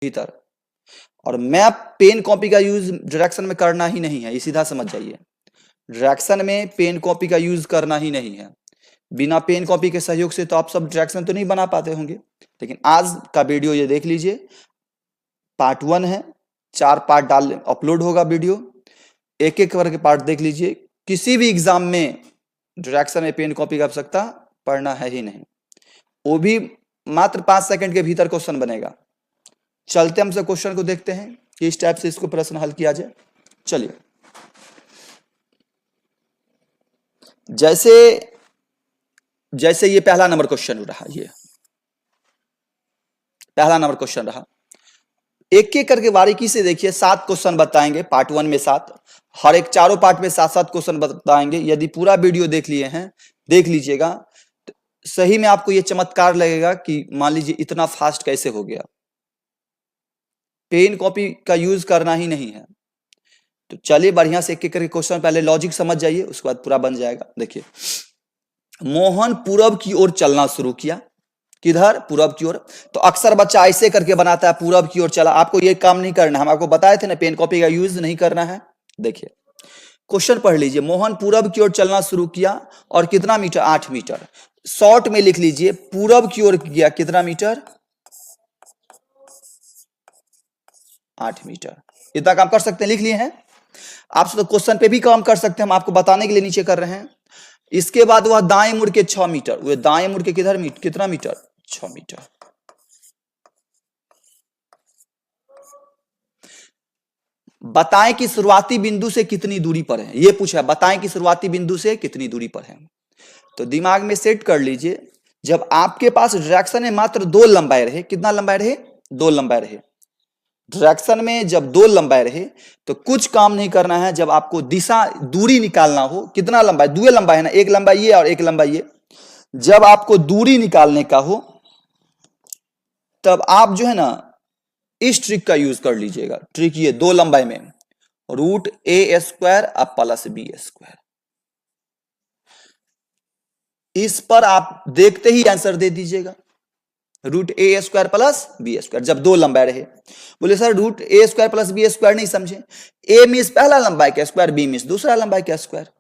भीतर। और map pen copy का यूज डायरेक्शन में करना ही नहीं है, ये सीधा समझ जाइए। डायरेक्शन में पेन कॉपी का यूज करना ही नहीं है। बिना पेन कॉपी के सहयोग से तो आप सब डायरेक्शन तो नहीं बना पाते होंगे, लेकिन आज का वीडियो ये देख लीजिए, पार्ट 1 है, 4 पार्ट डाल अपलोड होगा वीडियो, एक एक करके पार्ट देख लीजिए। किसी भी एग्जाम में डायरेक्शन में पेन कॉपी की आवश्यकता पढ़ना है ही नहीं, वो भी मात्र 5 सेकंड के भीतर क्वेश्चन बनेगा। चलते हम सब क्वेश्चन को देखते हैं कि इस टाइप से इसको प्रश्न हल किया जाए। चलिए, जैसे ये पहला नंबर क्वेश्चन रहा, ये पहला नंबर क्वेश्चन रहा। एक एक करके बारीकी से देखिए, 7 क्वेश्चन बताएंगे पार्ट 1 में, 7, हर एक चारों पार्ट में 7-7 क्वेश्चन बताएंगे। यदि पूरा वीडियो देख लिए हैं, देख लीजिएगा, तो सही में आपको ये चमत्कार लगेगा कि मान लीजिए इतना फास्ट कैसे हो गया। पेन कॉपी का यूज करना ही नहीं है। तो चलिए बढ़िया से एक एक करके क्वेश्चन, पहले लॉजिक समझ जाइए, उसके बाद पूरा बन जाएगा। देखिए, मोहन पूरब की ओर चलना शुरू किया। किधर? पूरब की ओर। तो अक्सर बच्चा ऐसे करके बनाता है, पूरब की ओर चला। आपको ये काम नहीं करना, हम आपको बताए थे ना, पेन कॉपी का यूज नहीं करना है। देखिए क्वेश्चन पढ़ लीजिए, मोहन पूरब की ओर चलना शुरू किया और कितना मीटर? 8 मीटर। शॉर्ट में लिख लीजिए, पूरब की ओर गया कितना मीटर? 8 मीटर। इतना काम कर सकते हैं, लिख लिए हैं आप तो क्वेश्चन पे भी काम कर सकते हैं, हम आपको बताने के लिए नीचे कर रहे हैं। इसके बाद वह दाएं मुड़ के 6 मीटर, वह दाएं मुड़ के किधर कितना मीटर? 6 मीटर। बताएं कि शुरुआती बिंदु से कितनी दूरी पर है, यह पूछा है। बताएं कि शुरुआती बिंदु से कितनी दूरी पर है। तो दिमाग में सेट कर लीजिए, जब आपके पास डायरेक्शन में मात्र 2 लंबाई रहे, कितना लंबाई रहे? 2 लंबाई रहे। डायरेक्शन में जब 2 लंबाई रहे तो कुछ काम नहीं करना है। जब आपको दिशा दूरी निकालना हो, कितना लंबाई? 2 लंबाई है ना, एक लंबाई ये और एक लंबाई ये। जब आपको दूरी निकालने का हो तब आप जो है ना इस ट्रिक का यूज कर लीजिएगा। ट्रिक ये, 2 लंबाई में √a² अब प्लस b²। इस पर आप देखते ही आंसर दे दीजिएगा, √a² प्लस b²। जब 2 लंबाई रहे। बोले सर √a² प्लस b² नहीं समझे। a मीन्स पहला लंबाई का स्क्वायर, b मीन्स दूसरा लंबाई का स्क्वायर।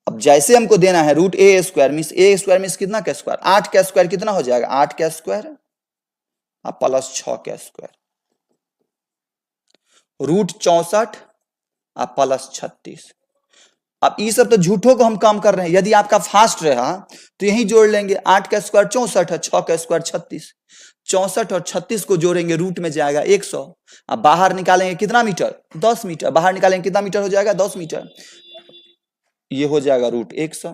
अब जैसे हमको देना है √a² मीन्स a² मीन्स कितना का स्क्वायर? 8 का स्क्वायर कितना हो जाएगा? 8 का स्क्वायर अब प्लस 6 का स्क्वायर, √64 अब प्लस 36। अब ये सब तो झूठों को हम काम कर रहे हैं। यदि आपका फास्ट रहा तो यही जोड़ लेंगे, 8 का स्क्वायर 64 है, 6 का स्क्वायर 36। 64 और 36 को जोड़ेंगे, रूट में जाएगा 100। अब बाहर निकालेंगे कितना मीटर? 10 मीटर। बाहर निकालेंगे कितना मीटर हो जाएगा? 10 मीटर। ये हो जाएगा √100।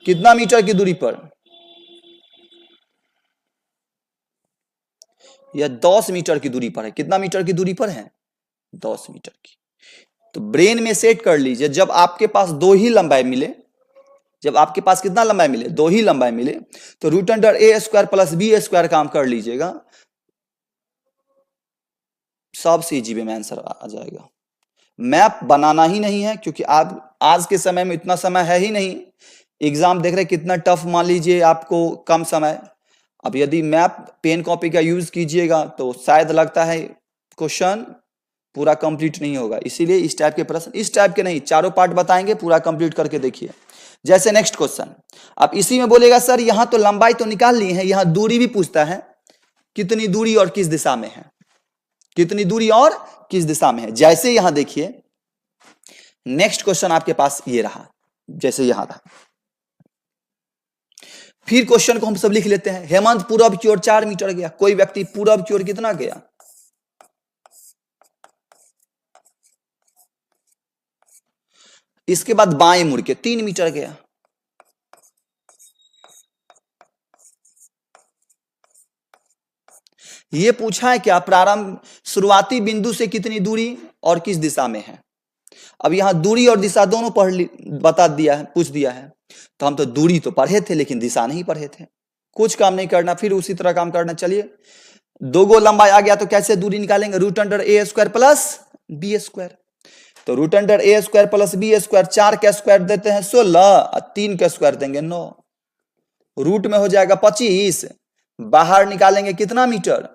कितना मीटर की दूरी पर? यह 10 मीटर की दूरी पर है। कितना मीटर की दूरी पर है? 10 मीटर की। तो ब्रेन में सेट कर लीजिए, जब आपके पास 2 ही लंबाई मिले, जब आपके पास कितना लंबाई मिले? 2 ही लंबाई मिले, तो √a² प्लस b² काम कर लीजिएगा, सबसे इजी वे में आंसर आ जाएगा। मैप बनाना ही नहीं है, क्योंकि आप आज के समय में इतना समय है ही नहीं। एग्जाम देख रहे कितना टफ, मान लीजिए आपको कम समय। अब यदि मैप पेन कॉपी का यूज कीजिएगा तो शायद लगता है क्वेश्चन पूरा कंप्लीट नहीं होगा। इसीलिए इस टाइप के प्रश्न, इस टाइप के नहीं, चारों पार्ट बताएंगे, पूरा कंप्लीट करके देखिए। जैसे नेक्स्ट क्वेश्चन, अब इसी में बोलेगा सर यहां तो लंबाई तो निकाल ली है, यहां दूरी भी पूछता है, कितनी दूरी और किस दिशा में है? कितनी दूरी और किस दिशा में है? जैसे यहां देखिए, नेक्स्ट क्वेश्चन आपके पास ये रहा, जैसे यहां रहा। फिर क्वेश्चन को हम सब लिख लेते हैं। हेमंत पूरब की ओर 4 मीटर गया। कोई व्यक्ति पूरब की ओर कितना गया? इसके बाद बाएं मुड़ के 3 मीटर गया। यह पूछा है क्या? प्रारंभ शुरुआती बिंदु से कितनी दूरी और किस दिशा में है। अब यहां दूरी और दिशा दोनों बता दिया है, पूछ दिया है। तो हम तो दूरी तो पढ़े थे लेकिन दिशा नहीं पढ़े थे। कुछ काम नहीं करना, फिर उसी तरह काम करना। चलिए, 2 गो लंबाई आ गया तो कैसे दूरी निकालेंगे? √a² plus b²। तो √a² प्लस b², 4 का स्क्वायर देते हैं 16 और 3 का स्क्वायर देंगे 9। रूट में हो जाएगा 25 बाहर निकालेंगे कितना मीटर,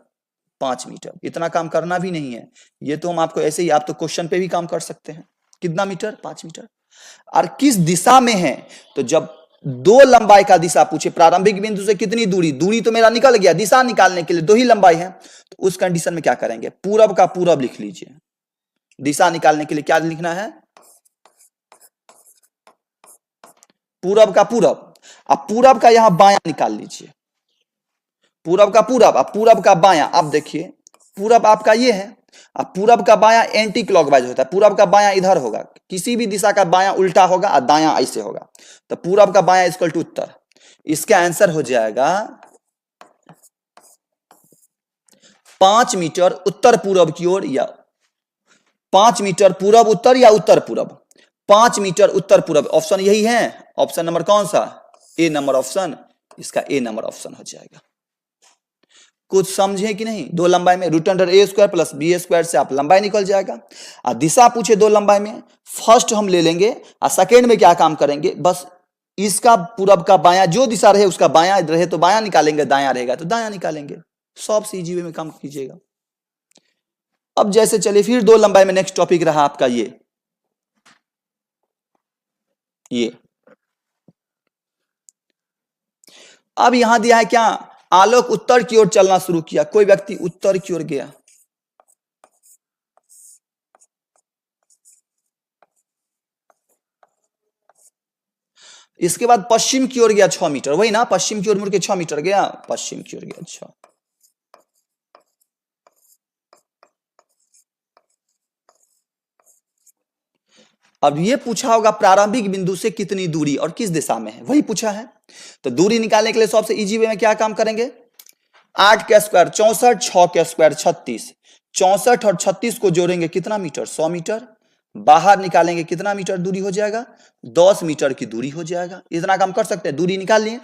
5 मीटर। इतना काम करना भी नहीं है, ये तो हम आपको ऐसे ही, आप तो क्वेश्चन पे भी काम कर सकते हैं। कितना मीटर, 5 मीटर। और किस दिशा में है, तो जब दो लंबाई का दिशा पूछे, प्रारंभिक बिंदु से कितनी दूरी, दूरी तो मेरा निकल गया, दिशा निकालने के लिए दो ही लंबाई है, तो उस कंडीशन में क्या करेंगे, पूरब का पूरब लिख लीजिए। दिशा निकालने के लिए क्या लिखना है, पूरब का पूरब। अब पूरब का यहां बायां निकाल लीजिए, पूरब का पूरब, अब पूरब का बायां। अब देखिए पूरब आपका ये है, अब पूरब का बायां एंटी क्लॉकवाइज होता है, पूरब का बायां इधर होगा, किसी भी दिशा का बायां उल्टा होगा और दायां ऐसे होगा, तो पूरब का बायां इक्वल टू उत्तर। इसका आंसर हो जाएगा 5 मीटर उत्तर पूरब की ओर, या 5 मीटर पूरब उत्तर या उत्तर पूरब, 5 मीटर उत्तर पूरब। ऑप्शन यही है, ऑप्शन नंबर कौन सा, ए नंबर ऑप्शन, इसका ए नंबर ऑप्शन हो जाएगा। कुछ समझे कि नहीं, दो लंबाई में रूट अंडर ए स्क्वायर प्लस बी स्क्वायर से आप लंबाई निकल जाएगा। और दिशा पूछे दो लंबाई में, फर्स्ट हम ले लेंगे और सेकेंड में क्या काम करेंगे, बस इसका पूरब का बायां जो दिशा रहे उसका बायां रहे तो बायां निकालेंगे, दायां रहेगा तो दायां निकालेंगे। सबसे इजी वे में काम कीजिएगा। अब जैसे चलिए फिर दो लंबाई में नेक्स्ट टॉपिक रहा आपका ये अब यहां दिया है क्या, आलोक उत्तर की ओर चलना शुरू किया, कोई व्यक्ति उत्तर की ओर गया, इसके बाद पश्चिम की ओर गया 6 मीटर, वही ना, पश्चिम की ओर मुड़ के 6 मीटर गया, पश्चिम की ओर गया 6। अब ये पूछा होगा प्रारंभिक बिंदु से कितनी दूरी और किस दिशा में है, वही पूछा है। तो दूरी निकालने के लिए सबसे इजी वे में क्या काम करेंगे, 8 का स्क्वायर 64, 6 का स्क्वायर 36, 64 और 36 को जोड़ेंगे कितना मीटर, 100 मीटर। बाहर निकालेंगे कितना मीटर दूरी हो जाएगा, 10 मीटर की दूरी हो जाएगा। इतना काम कर सकते हैं, दूरी निकाल लिए।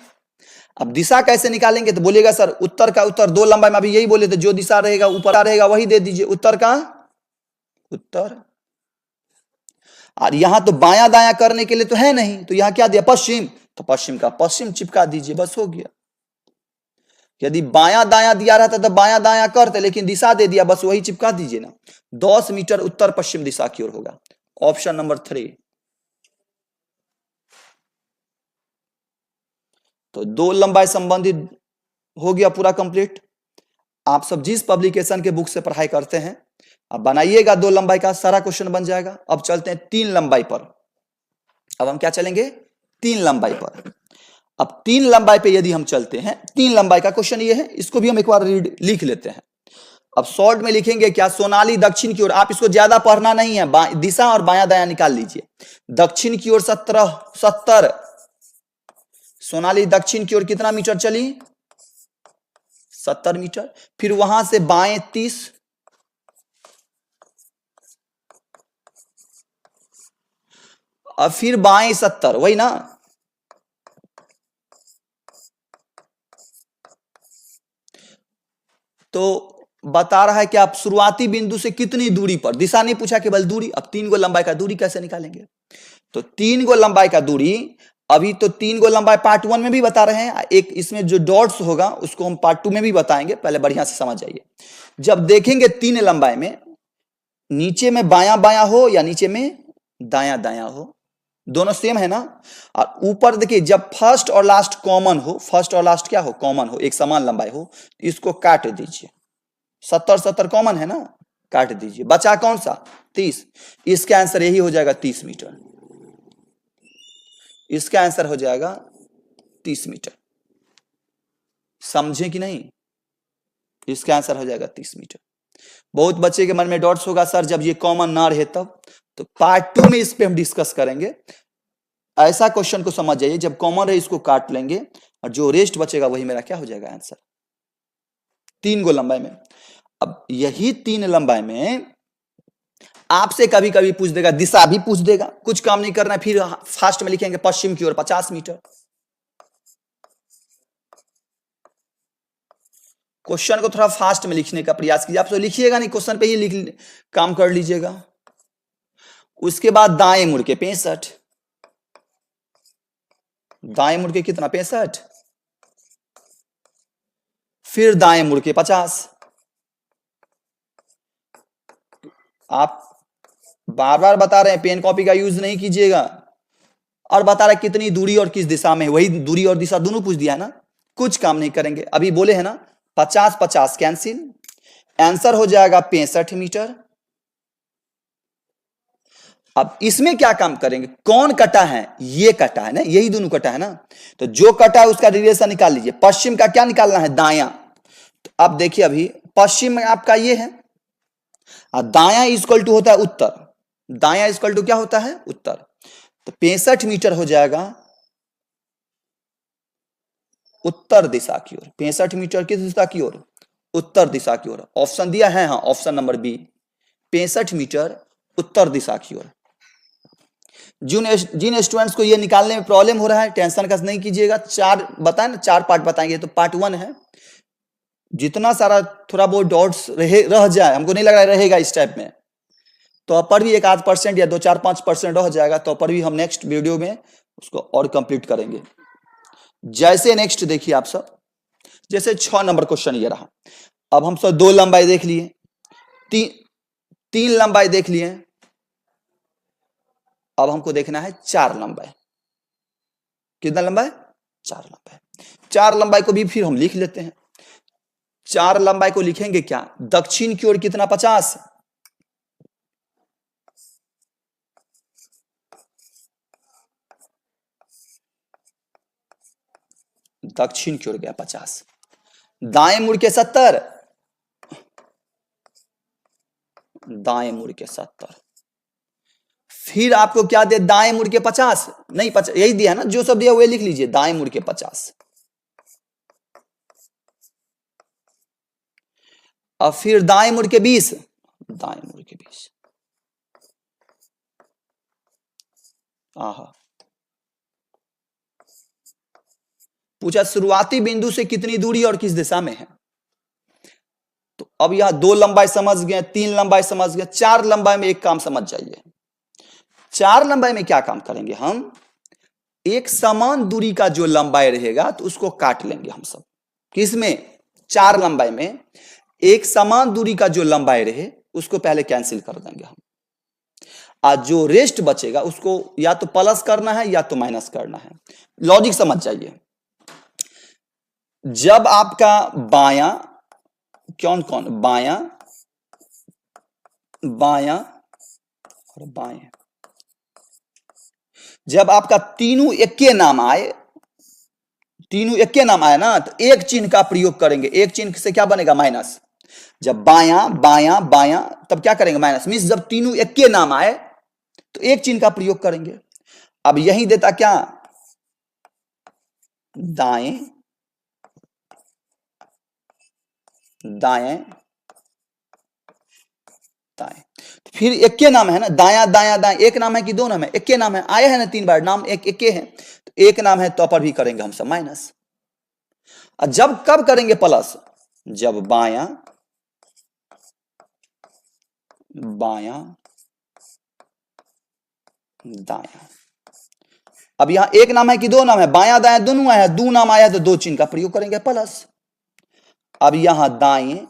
अब दिशा कैसे निकालेंगे, तो बोलिएगा सर उत्तर का उत्तर, दो लंबाई में अभी यही बोले थे, जो दिशा रहेगा ऊपर रहेगा वही दे दीजिए, उत्तर का उत्तर। और यहां तो बायां दायां करने के लिए तो है नहीं, तो यहां क्या दिया, पश्चिम, तो पश्चिम का पश्चिम चिपका दीजिए, बस हो गया। यदि बायां दायां दिया रहता तो बायां दायां करते, लेकिन दिशा दे दिया, बस वही चिपका दीजिए ना। 10 मीटर उत्तर पश्चिम दिशा की ओर होगा, ऑप्शन नंबर 3। तो दो लंबाई संबंधित हो गया पूरा कंप्लीट। आप सब जिस पब्लिकेशन के बुक से पढ़ाई करते हैं, अब बनाइएगा दो लंबाई का, सारा क्वेश्चन बन जाएगा। अब चलते हैं 3 लंबाई पर। अब हम क्या चलेंगे, 3 लंबाई पर। अब 3 लंबाई पे यदि हम चलते हैं, 3 लंबाई का क्वेश्चन ये है, इसको भी हम एक बार लिख लेते हैं। अब शॉर्ट में लिखेंगे क्या, सोनाली दक्षिण की ओर, आप इसको ज्यादा पढ़ना नहीं है, दिशा और बायां दायां निकाल लीजिए। दक्षिण की ओर 70, सोनाली दक्षिण की ओर कितना मीटर चली, 70 मीटर। फिर वहां से बाएं 30, और फिर बाएं 70, वही ना। तो बता रहा है कि आप शुरुआती बिंदु से कितनी दूरी पर, दिशा नहीं पूछा केवल दूरी। अब 3 गो लंबाई का दूरी कैसे निकालेंगे, तो 3 गो लंबाई का दूरी, अभी तो 3 गो लंबाई पार्ट 1 में भी बता रहे हैं, एक इसमें जो डॉट्स होगा उसको हम पार्ट 2 में भी बताएंगे, पहले बढ़िया से समझ जाइए। जब देखेंगे 3 लंबाई में नीचे में बायां बायां हो या नीचे में दायां दायां हो, दोनों सेम है ना। और ऊपर देखिए जब फर्स्ट और लास्ट कॉमन हो, फर्स्ट और लास्ट क्या हो, कॉमन हो, एक समान लंबाई हो, इसको काट दीजिए। 70 कॉमन है ना, काट दीजिए, बचा कौन सा, 30। इसका आंसर यही हो जाएगा 30 मीटर। इसका आंसर हो जाएगा 30 मीटर। समझे कि नहीं, इसका आंसर हो जाएगा 30 मीटर। बहुत बच्चे के मन में डॉट्स होगा, सर जब ये कॉमन ना रहे तब, तो पार्ट 2 में इस पे हम डिस्कस करेंगे। ऐसा क्वेश्चन को समझ जाइए, जब कॉमन रहे इसको काट लेंगे और जो रेस्ट बचेगा वही मेरा क्या हो जाएगा आंसर, 3 गो लंबाई में। अब यही 3 लंबाई में आपसे कभी कभी पूछ देगा, दिशा भी पूछ देगा, कुछ काम नहीं करना है, फिर फास्ट में लिखेंगे पश्चिम की ओर 50 मीटर। क्वेश्चन को थोड़ा फास्ट में लिखने का प्रयास कीजिए, आप तो लिखिएगा नहीं, क्वेश्चन पे ही लिख काम कर लीजिएगा। उसके बाद दाएं मुड़ के 65, दाएं मुड़ के कितना 65, फिर दाएं मुड़ के 50। आप बार बार बता रहे हैं पेन कॉपी का यूज नहीं कीजिएगा, और बता रहा है कितनी दूरी और किस दिशा में, वही दूरी और दिशा दोनों पूछ दिया है ना, कुछ काम नहीं करेंगे। अभी बोले हैं ना 50 50 कैंसिल, आंसर हो जाएगा 65 मीटर। अब इसमें क्या काम करेंगे, कौन कटा है, ये कटा है ना, यही दोनों कटा है ना, तो जो कटा है उसका रिलेशन निकाल लीजिए। पश्चिम का क्या निकालना है, दायां। तो अब देखिए अभी पश्चिम में आपका ये है, और दायां इक्वल टू होता है उत्तर, दायां इक्वल टू क्या होता है, उत्तर। तो 65 मीटर हो जाएगा उत्तर दिशा की ओर। 65 मीटर किस दिशा की ओर, उत्तर दिशा की ओर। ऑप्शन दिया है, हाँ ऑप्शन नंबर बी, 65 मीटर उत्तर दिशा की ओर। जिन स्टूडेंट्स को ये निकालने में प्रॉब्लम हो रहा है, टेंशन का नहीं कीजिएगा। चार बताए ना, 4 पार्ट बताएंगे, तो पार्ट 1 है। जितना सारा थोड़ा बहुत डॉट्स रह जाए, हमको नहीं लग रहा रहेगा इस टाइप में, तो पर भी 1-8% या 2-4-5% रह जाएगा, तो पर भी हम नेक्स्ट वीडियो में उसको और कंप्लीट करेंगे। जैसे नेक्स्ट देखिए आप सब, जैसे 6 नंबर क्वेश्चन ये रहा। अब हम सब 2 लंबाई देख लिए, 3 लंबाई देख लिए, अब हमको देखना है 4 लंबाई। कितना लंबाई, 4 लंबाई। 4 लंबाई को भी फिर हम लिख लेते हैं। 4 लंबाई को लिखेंगे क्या, दक्षिण की ओर कितना, 50, दक्षिण की ओर गया 50, दाएं मुड़ के 70, दाएं मुड़ के 70, फिर आपको क्या दे, दाएं मुड़ के 50 नहीं, 50 यही दिया है ना, जो सब दिया वही लिख लीजिए, दाएं मुड़ के 50। अब फिर दाएं मुड़ के 20, दाएं मुड़ के 20। आहा, पूछा शुरुआती बिंदु से कितनी दूरी और किस दिशा में है। तो अब यहां 2 लंबाई समझ गए, 3 लंबाई समझ गए, 4 लंबाई में एक काम समझ जाइए। 4 लंबाई में क्या काम करेंगे, हम एक समान दूरी का जो लंबाई रहेगा तो उसको काट लेंगे हम सब। किसमें, 4 लंबाई में एक समान दूरी का जो लंबाई रहे उसको पहले कैंसिल कर देंगे हम, आज जो रेस्ट बचेगा उसको या तो प्लस करना है या तो माइनस करना है। लॉजिक समझ जाइए। जब आपका बायां, कौन कौन, बायां, बायां और बाएं, जब आपका तीनों एक के नाम आए, तीनों एक के नाम आए ना, तो एक चिन्ह का प्रयोग करेंगे। एक चिन्ह से क्या बनेगा, माइनस। जब बायां बायां बायां, तब क्या करेंगे, माइनस। मीन्स जब तीनों एक के नाम आए तो एक चिन्ह का प्रयोग करेंगे। अब यही देता क्या, दाएं दाएं दाएं, फिर एक के नाम है ना, दाया दाया दाएं, एक नाम है कि 2 नाम है, एक के नाम है, आए हैं ना 3 बार नाम, एक के है, तो एक नाम है, तो पर भी करेंगे हम सब माइनस। और जब कब करेंगे प्लस, जब बायां बायां दायां। अब यहां एक नाम है कि 2 नाम है, बायां दायां दोनों आया, 2 नाम आया तो 2 चिन्ह का प्रयोग करेंगे प्लस। अब यहां दाएं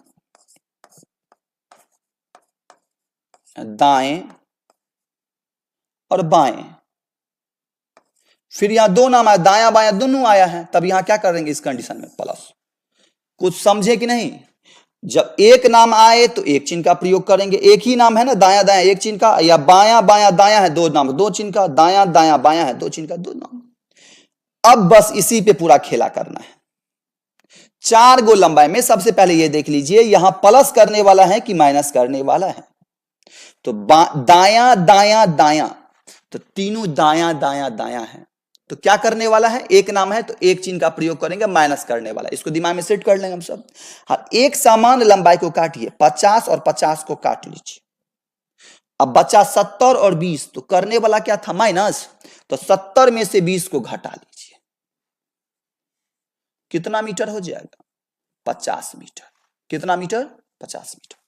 दाएं और बाएं, फिर यहां 2 नाम आया, दायां बायां दोनों आया है, तब यहां क्या करेंगे इस कंडीशन में, प्लस। कुछ समझे कि नहीं, जब एक नाम आए तो एक चिन्ह का प्रयोग करेंगे, एक ही नाम है ना, दायां दायां एक चिन्ह का, या बायां बायां दायां है 2 नाम 2 चिन्ह का, दायां दायां बायां है 2 चिन्ह का, 2 नाम। अब बस इसी पे पूरा खेला करना है। 4 गो लंबाई में सबसे पहले ये देख लीजिए, यहां प्लस करने वाला है कि माइनस करने वाला है। तो दायां दायां दायां, तो तीनों दायां दायां दायां है, तो क्या करने वाला है, एक नाम है तो एक चिन्ह का प्रयोग करेंगे, माइनस करने वाला, इसको दिमाग में सेट कर लेंगे हम सब। हाँ, एक समान लंबाई को काटिए, 50 और 50 को काट लीजिए। अब बचा 70 और 20, तो करने वाला क्या था, माइनस, तो 70 में से 20 को घटा लीजिए, कितना मीटर हो जाएगा, 50 मीटर। कितना मीटर, 50 मीटर।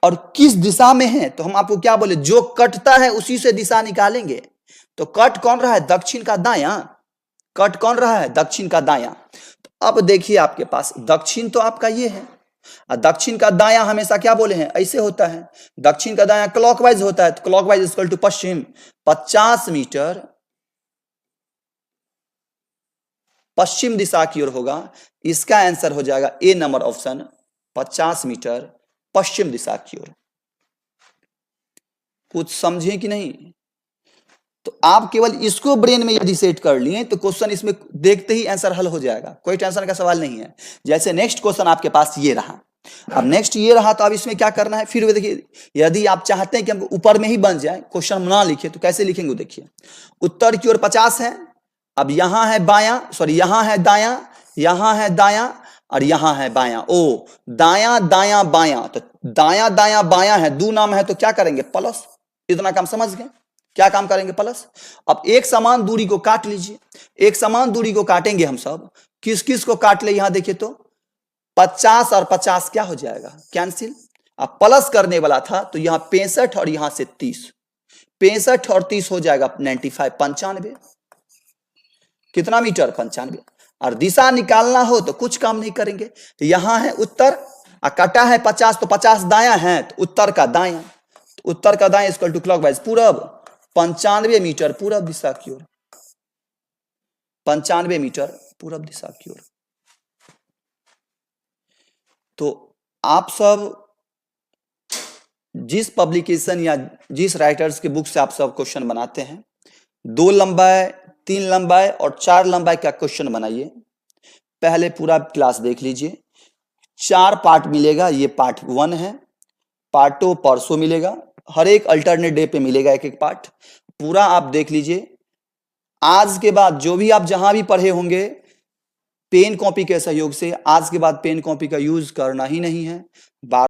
और किस दिशा में है, तो हम आपको क्या बोले, जो कटता है उसी से दिशा निकालेंगे। तो कट कौन रहा है, दक्षिण का दायां, कट कौन रहा है, दक्षिण का दायां। तो अब देखिए आपके पास दक्षिण तो आपका ये है, और दक्षिण का दायां हमेशा क्या बोले हैं, ऐसे होता है। दक्षिण का दायां क्लॉकवाइज होता है, तो क्लॉकवाइज इक्वल टू पश्चिम। 50 मीटर पश्चिम दिशा की ओर होगा। इसका आंसर हो जाएगा ए नंबर ऑप्शन, 50 मीटर पश्चिम दिशा की ओर। कुछ समझे कि नहीं? तो आप केवल इसको ब्रेन में यदि सेट कर लिए तो क्वेश्चन इसमें देखते ही आंसर हल हो जाएगा, कोई टेंशन का सवाल नहीं है। जैसे नेक्स्ट क्वेश्चन आपके पास ये रहा, अब नेक्स्ट ये रहा, तो अब इसमें क्या करना है, फिर देखिए यदि आप चाहते हैं कि हम ऊपर में ही बन जाए, क्वेश्चन ना लिखे, तो कैसे लिखेंगे देखिए। उत्तर की ओर 50 है, अब यहां है बायां, सॉरी यहां है दायां, यहां है दायां और यहां है बायां। ओ दायां दायां बायां, तो दायां दायां बायां है, दो नाम है, तो क्या करेंगे प्लस। इतना काम समझ गए, क्या काम करेंगे प्लस। अब एक समान दूरी को काट लीजिए, एक समान दूरी को काटेंगे हम सब, किस किस को काट ले, यहां देखिए तो 50 और 50 क्या हो जाएगा, कैंसिल। अब प्लस करने वाला था तो यहां 65 और यहां से 30, 65 और 30 हो जाएगा 95, 95 कितना मीटर, 95। और दिशा निकालना हो तो कुछ काम नहीं करेंगे, तो यहां है उत्तर, कटा है 50, तो 50 दायां है, तो उत्तर का दायां, तो उत्तर का दायां इक्वल टू क्लॉकवाइज पूरब, 95 मीटर पूरब दिशा की ओर, 95 मीटर पूरब दिशा की ओर। तो आप सब जिस पब्लिकेशन या जिस राइटर्स के बुक से आप सब क्वेश्चन बनाते हैं, 2 लंबाई 3 लंबाई और 4 लंबाई का क्वेश्चन बनाइए। पहले पूरा क्लास देख लीजिए, 4 पार्ट मिलेगा, ये पार्ट 1 है, पार्ट 2 परसों मिलेगा, हर एक अल्टरनेट डे पे मिलेगा एक एक पार्ट, पूरा आप देख लीजिए। आज के बाद जो भी आप जहां भी पढ़े होंगे, पेन कॉपी के सहयोग से आज के बाद पेन कॉपी का यूज करना ही नहीं है।